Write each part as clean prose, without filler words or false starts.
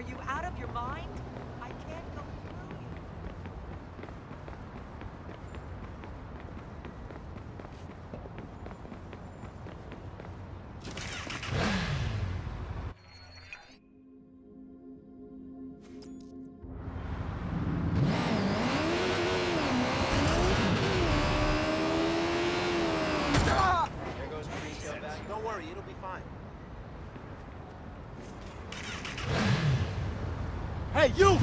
you out of your mind? I can't go through you. There goes resale value. Don't worry, it'll be fine. Hey, you!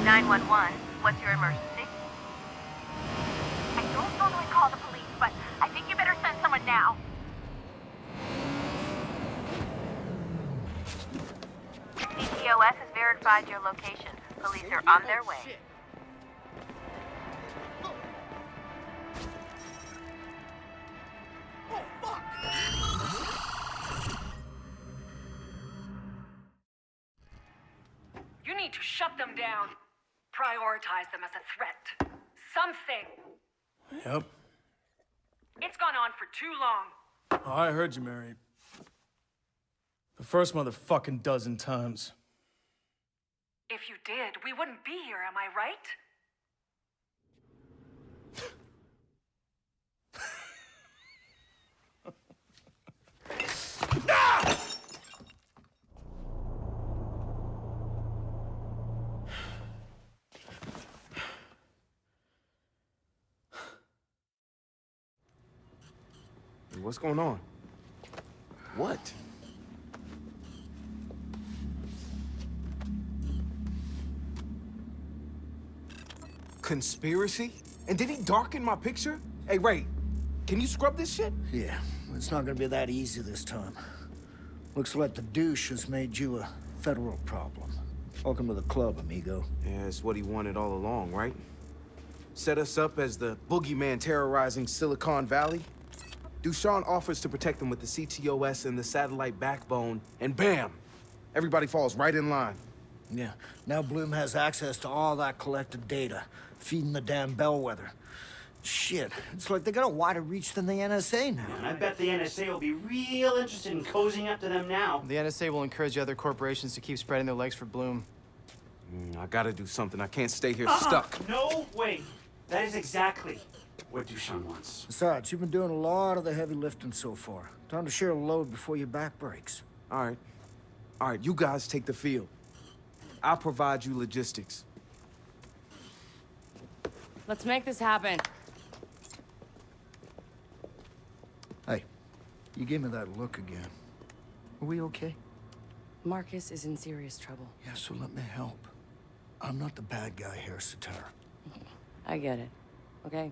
911, what's your emergency? I don't normally call the police, but I think you better send someone now. CTOS has verified your location. Police are on their way. Shit. Oh, fuck! You need to shut them down. Prioritize them as a threat. Something. Yep. It's gone on for too long. Oh, I heard you, Mary. The first motherfucking dozen times. If you did, we wouldn't be here, am I right? What's going on? What? Conspiracy? And did he darken my picture? Hey, Ray, can you scrub this shit? Yeah, it's not gonna be that easy this time. Looks like the douche has made you a federal problem. Welcome to the club, amigo. Yeah, it's what he wanted all along, right? Set us up as the boogeyman terrorizing Silicon Valley. Dushan offers to protect them with the CTOS and the satellite backbone, and bam! Everybody falls right in line. Yeah, now Bloom has access to all that collected data, feeding the damn bellwether. Shit, it's like they got a wider reach than the NSA now. And I bet the NSA will be real interested in cozying up to them now. The NSA will encourage other corporations to keep spreading their legs for Bloom. I gotta do something. I can't stay here stuck. No way. That is exactly what Dushan wants. Besides, you've been doing a lot of the heavy lifting so far. Time to share a load before your back breaks. All right. All right, you guys take the field. I'll provide you logistics. Let's make this happen. Hey, you gave me that look again. Are we okay? Marcus is in serious trouble. Yeah, so let me help. I'm not the bad guy here, Satara. I get it, okay?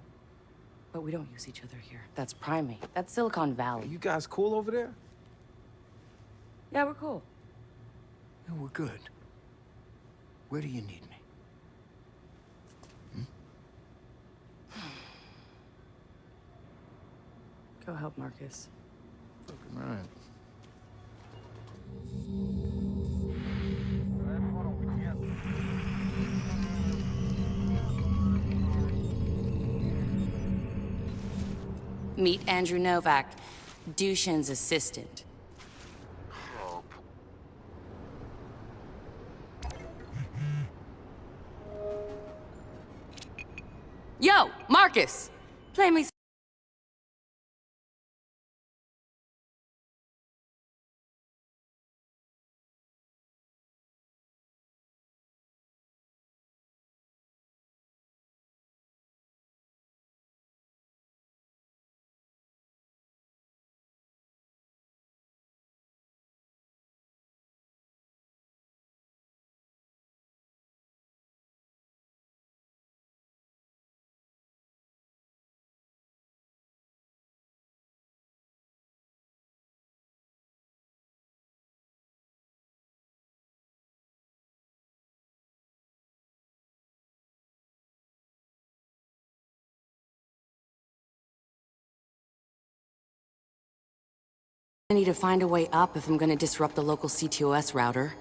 But we don't use each other here. That's Primate. That's Silicon Are Valley. you guys cool over there? Yeah, we're cool. Yeah, we're good. Where do you need me? Go help Marcus. Fucking right. Meet Andrew Novak, Dushan's assistant. Yo, Marcus! Play me I need to find a way up if I'm gonna disrupt the local CTOS router.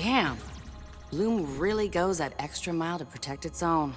Damn. Bloom really goes that extra mile to protect its own.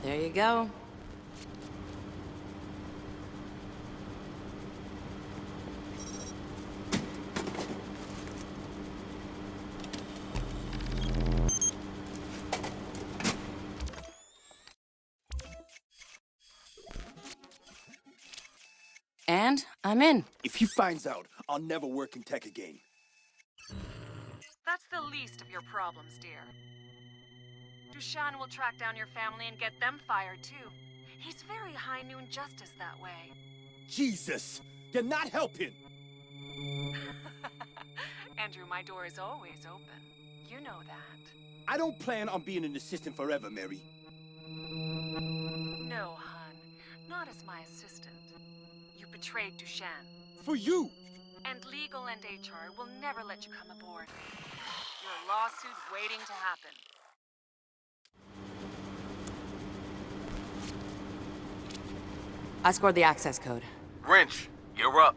There you go. And I'm in. If he finds out, I'll never work in tech again. That's the least of your problems, dear. Dushan will track down your family and get them fired, too. He's very high noon justice that way. Jesus! You're not helping! Andrew, my door is always open. You know that. I don't plan on being an assistant forever, Mary. No, hon. Not as my assistant. You betrayed Dushan. For you! And legal and HR will never let you come aboard. Your lawsuit waiting to happen. I scored the access code. Wrench, you're up.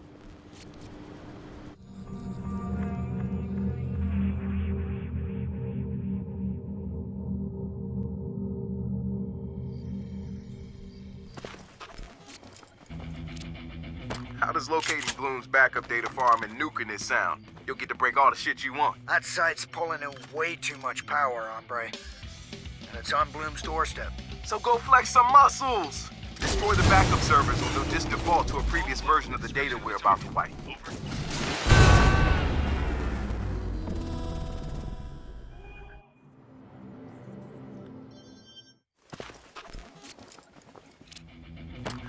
How does locating Bloom's backup data farm and nuking it sound? You'll get to break all the shit you want. That site's pulling in way too much power, hombre. And it's on Bloom's doorstep. So go flex some muscles! Destroy the backup servers or they'll just default to a previous version of the data we're about to wipe.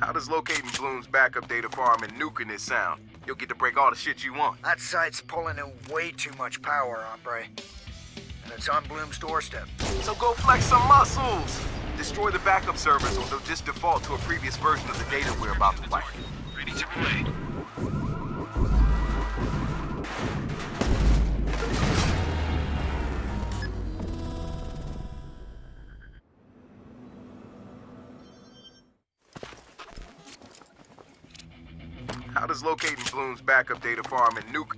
How does locating Bloom's backup data farm and nuking it sound? You'll get to break all the shit you want. That site's pulling in way too much power, hombre. And it's on Bloom's doorstep. So go flex some muscles! Destroy the backup servers or they'll just default to a previous version of the data we're about to wipe. Ready to play. How does locating Bloom's backup data farm and nuke...